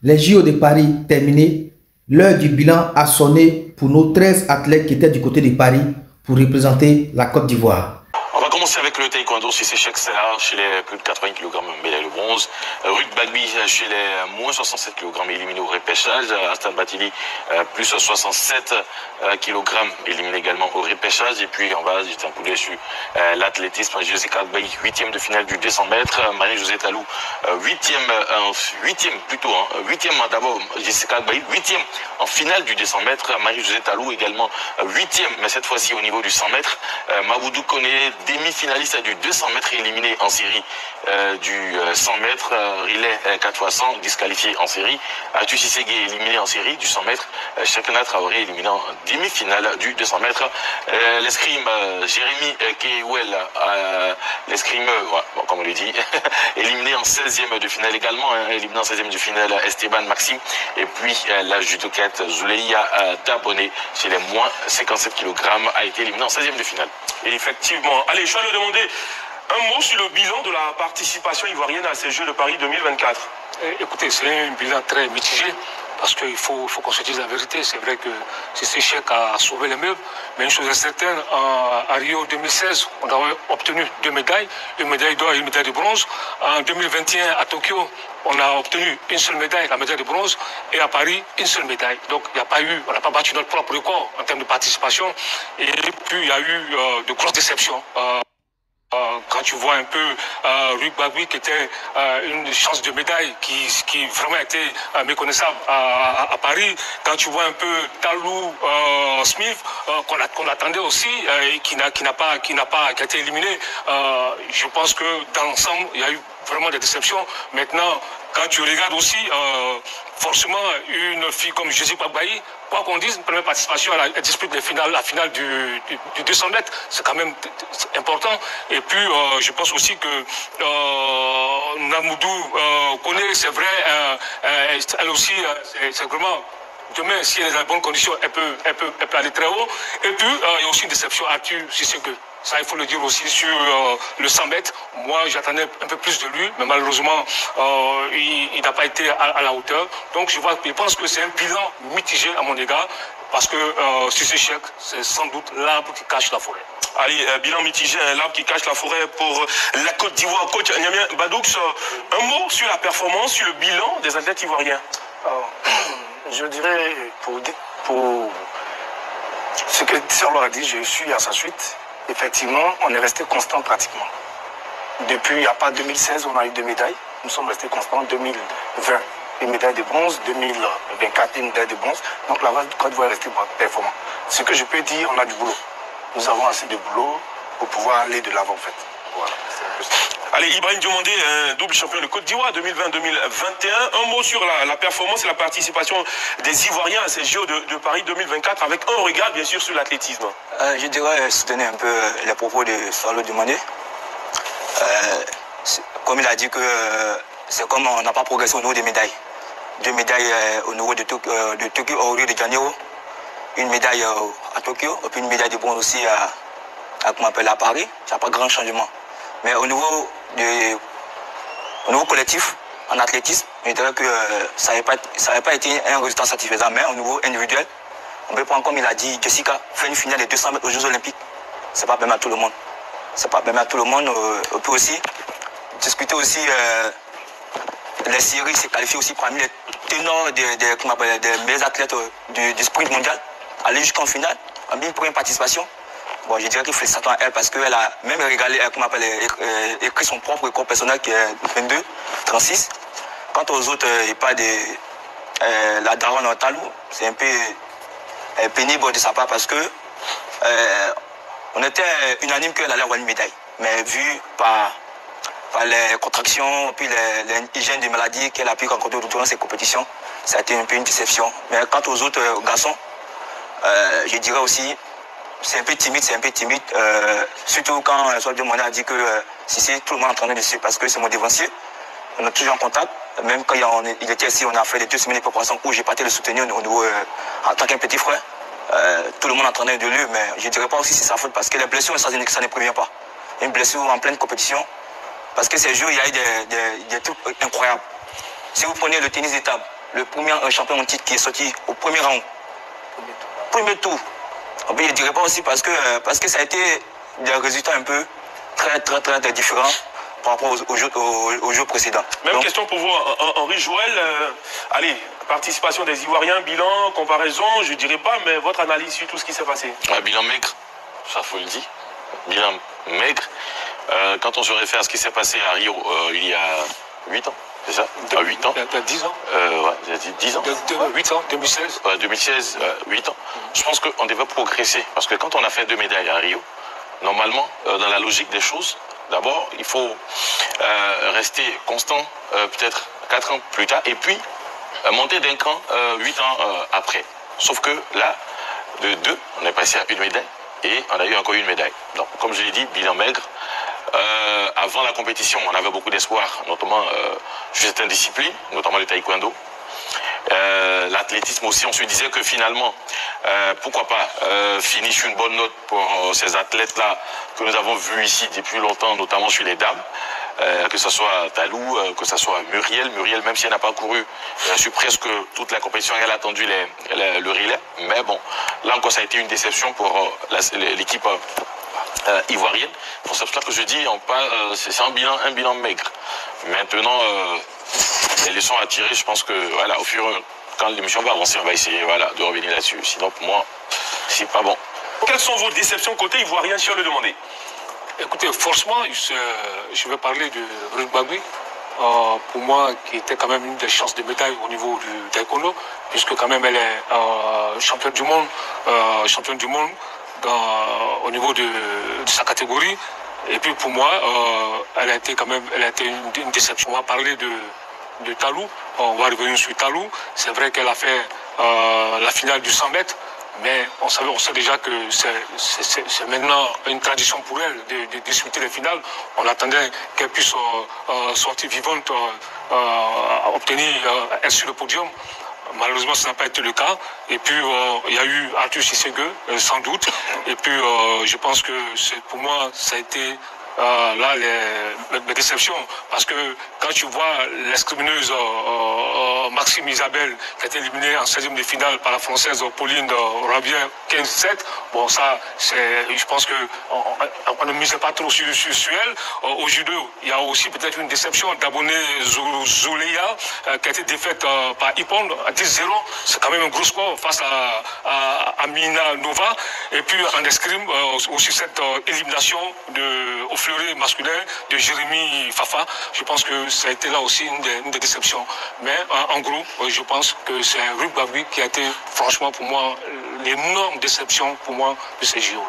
Les JO de Paris terminés, l'heure du bilan a sonné pour nos 13 athlètes qui étaient du côté de Paris pour représenter la Côte d'Ivoire. On va commencer avec le taekwondo, c'est Cheikh Serra chez les plus de 80 kg, médaille de bronze. Rugby chez les moins 67 kg, éliminé au repêchage. Astan Batili, plus 67 kg, éliminé également au repêchage. Et puis en bas, j'étais un coup d'œil sur l'athlétisme. Jessica Agbaï, 8e de finale du 200 mètres. Marie-Josée Talou, 8e plutôt. 8e d'abord, Jessica Agbaï, 8e en finale du 200 mètres. Marie-Josée Talou également 8e, mais cette fois-ci au niveau du 100 mètres. Maboudou Koné, demi-finaliste du 200 mètres, éliminé en série du 100 mètres, relais 4x100, disqualifié en série. Atu Sissegé, éliminé en série du 100 mètres. Chakana Traoré, éliminé en demi-finale du 200 mètres. L'escrime, Jérémy Kewel, l'escrime, bon, comme on le dit, éliminé en 16e de finale également, éliminé en 16e de finale Esteban Maxime. Et puis la judokate Zuleia Taboné, chez les moins 57 kg, a été éliminé en 16e de finale. Et effectivement. Allez, je vais lui demander un mot sur le bilan de la participation ivoirienne à ces Jeux de Paris 2024. Écoutez, c'est un bilan très mitigé parce qu'il faut qu'on se dise la vérité. C'est vrai que c'est Cheikh a sauvé les meubles, mais une chose est certaine, à Rio 2016, on a obtenu 2 médailles, une médaille d'or et une médaille de bronze. En 2021, à Tokyo, on a obtenu une seule médaille, la médaille de bronze, et à Paris, une seule médaille. Donc, il n'y a pas eu, on n'a pas battu notre propre record en termes de participation, et puis il y a eu de grosses déceptions. Quand tu vois un peu Rugby qui était une chance de médaille qui vraiment était méconnaissable à Paris, quand tu vois un peu Talou Smith qu'on attendait aussi et qui a été éliminé, je pense que dans l'ensemble il y a eu vraiment des déceptions. Maintenant, quand tu regardes aussi forcément une fille comme Jessica Agbaï, quoi qu'on dise, une première participation à la dispute de la finale du 200 mètres, c'est quand même important. Et puis, je pense aussi que Namoudou connaît, c'est vrai, elle aussi, c'est vraiment... Demain, si elle est dans de bonnes conditions, elle peut aller très haut. Et puis, il y a aussi une déception à Atu Sissegé. Ça, il faut le dire aussi sur le 100 mètres. Moi, j'attendais un peu plus de lui, mais malheureusement, il n'a pas été à la hauteur. Donc, je pense que c'est un bilan mitigé à mon égard, parce que Cissé Cheikh, c'est sans doute l'arbre qui cache la forêt. Allez, bilan mitigé, l'arbre qui cache la forêt pour la Côte d'Ivoire. Coach Niamien Badoux, un mot sur la performance, sur le bilan des athlètes ivoiriens. Je dirais, pour ce que Serlo a dit, je suis à sa suite. Effectivement, on est resté constant pratiquement. Depuis, il n'y a pas 2016, on a eu 2 médailles. Nous sommes restés constants. 2020, une médaille de bronze. 2024, une médaille de bronze. Donc la Côte d'Ivoire est restée performante. Ce que je peux dire, on a du boulot. Nous avons assez de boulot pour pouvoir aller de l'avant, en fait. Voilà, c'est un peu ça. Allez, Ibrahim Diomandé, un double champion de Côte d'Ivoire 2020-2021. Un mot sur la performance et la participation des Ivoiriens à ces Jeux de Paris 2024 avec un regard bien sûr sur l'athlétisme. Je dirais soutenir un peu les propos de Serlo Diomandé. Comme il a dit que c'est comme on n'a pas progressé au niveau des médailles. 2 médailles au niveau de Tokyo au Rio de Janeiro. Une médaille à Tokyo et puis une médaille de bronze aussi à Paris. Il n'y a pas grand changement. Mais au niveau collectif, en athlétisme, je dirais que ça n'avait pas été un résultat satisfaisant. Mais au niveau individuel, on peut prendre, comme il a dit, Jessica, faire une finale de 200 mètres aux Jeux Olympiques. Ce n'est pas permis à tout le monde. C'est pas permis à tout le monde. On peut aussi discuter aussi les séries, c'est qualifié aussi parmi les ténors des meilleurs athlètes du sprint mondial. Aller jusqu'en finale, en bien première participation. Bon, je dirais qu'il félicite à elle parce qu'elle a même régalé, écrit son propre record personnel qui est 22-36. Quant aux autres, il n'y a pas de la daronne Talou, c'est un peu pénible de sa part parce que on était unanime qu'elle allait avoir une médaille. Mais vu par les contractions, puis l'hygiène des maladies qu'elle a pu rencontrer durant ces compétitions, ça a été un peu une déception. Mais quant aux autres garçons, je dirais aussi, c'est un peu timide, surtout quand Serlo Diomandé a dit que si c'est tout le monde entraîné dessus parce que c'est mon dévancier, on est toujours en contact. Même quand il était ici, on a fait les 2 semaines de préparation où j'ai pas été le soutenir au niveau, en tant qu'un petit frère. Tout le monde entraînait de lui, mais je ne dirais pas aussi que c'est sa faute parce que les blessures, ça ne prévient pas. Une blessure en pleine compétition, parce que ces jours, il y a eu des trucs incroyables. Si vous prenez le tennis de table, le premier champion en titre qui est sorti au premier round. Premier tour. Je ne dirais pas aussi parce que ça a été des résultats un peu très différents par rapport aux jeux précédents. Même donc, question pour vous, Henri Joël. Allez, participation des Ivoiriens, bilan, comparaison, je ne dirais pas, mais votre analyse sur tout ce qui s'est passé. Bilan maigre, ça faut le dire. Bilan maigre. Quand on se réfère à ce qui s'est passé à Rio il y a 8 ans, c'est ça? 8 ans. Il y a 10 ans. Ouais, j'ai dit 10 ans. 8 ans, 2016. 2016, 8 ans. Je pense qu'on devait progresser. Parce que quand on a fait 2 médailles à Rio, normalement, dans la logique des choses, d'abord, il faut rester constant, peut-être 4 ans plus tard, et puis monter d'un cran 8 ans après. Sauf que là, de 2, on est passé à 1 médaille, et on a eu encore 1 médaille. Donc, comme je l'ai dit, bilan maigre. Avant la compétition, on avait beaucoup d'espoir, notamment sur certaines disciplines, notamment le taekwondo. L'athlétisme aussi, on se disait que finalement, pourquoi pas finir sur une bonne note pour ces athlètes-là que nous avons vus ici depuis longtemps, notamment sur les dames, que ce soit Talou, que ce soit Muriel. Muriel, même si elle n'a pas couru sur presque toute la compétition, elle a attendu le relais. Mais bon, là encore, ça a été une déception pour l'équipe ivoirienne. C'est pour ça que je dis, c'est un bilan maigre. Maintenant, les leçons à tirer, je pense que voilà, au fur et à mesure, quand l'émission va avancer, on va essayer de revenir là-dessus. Sinon, pour moi, c'est pas bon. Quelles sont vos déceptions côté ivoirien, si on le demandait? Écoutez, forcément, je vais parler de Ruth Bagui. Pour moi, qui était quand même une des chances de médaille au niveau du taekwondo, puisque quand même elle est championne du monde, au niveau de sa catégorie. Et puis pour moi, elle a été une déception. On va parler de Talou, on va revenir sur Talou. C'est vrai qu'elle a fait la finale du 100 mètres, mais on sait déjà que c'est maintenant une tradition pour elle de disputer les finales. On attendait qu'elle puisse sortir vivante, obtenir elle sur le podium. Malheureusement, ça n'a pas été le cas. Et puis, il y a eu Arthur Cissé-Gueux, sans doute. Et puis, je pense que pour moi, ça a été là mes déceptions. Parce que quand tu vois l'escrimineuse Maxime Isabelle qui a été éliminée en 16e de finale par la Française Pauline Rabier 15-7, bon, ça, je pense qu'on ne misait pas trop sur elle. Au judo, il y a aussi peut-être une déception d'abonner Zouleya qui a été défaite par Ippon à 10-0. C'est quand même un gros score face à Mina Nova. Et puis en escrime, aussi cette élimination au fleuret masculin de Jérémy Fafa. Je pense que ça a été là aussi une des déceptions. Mais en gros, je pense que c'est Ruth Bagui qui a été franchement pour moi l'énorme déception pour moi de ces JO.